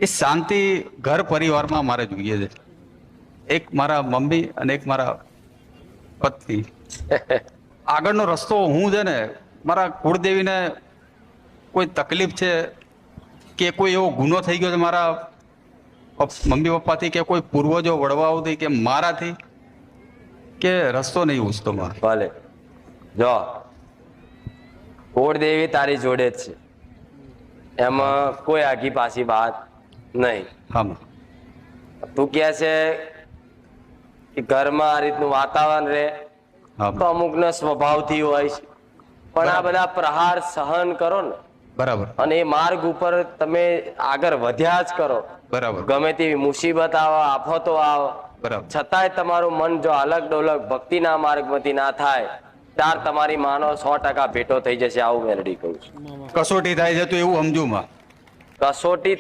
એ શાંતિ ઘર પરિવારમાં મારે જોઈએ છે. એક મારા મમ્મી અને એક મારા પત્ની. આગળનો રસ્તો હું છે ને મારા કુળદેવીને કોઈ તકલીફ છે કે કોઈ એવો ગુનો થઈ ગયો છે મારા મમ્મી પપ્પાથી કે કોઈ પૂર્વજો વડવાઓથી કે મારાથી કે રસ્તો નહીં ઉસતો મારે. ભલે જો કુળદેવી તારી જોડે જ છે, એમાં કોઈ આગી પાછી વાત નહીં. હા માં. તું કહે છે કે ઘરમાં આ રીતનું વાતાવરણ રહે હા તો અમુકનો સ્વભાવથી હોય છે, પણ આ બધા પ્રહાર સહન કરો ને બરાબર અને એ માર્ગ ઉપર તમે આગળ વધ્યા જ કરો. બરાબર ગમે તેવી મુસીબત આવે, આફતો આવે, બરાબર છતાંય તમારું મન જો અલગ ડોલક ભક્તિના માર્ગમાંથી ના થાય ત્યાર તમારી માનો 100% ભેટો થઈ જશે. આવું મેલડી કહું છું. કસોટી થાય છે તો એવું સમજુ માં. કસોટી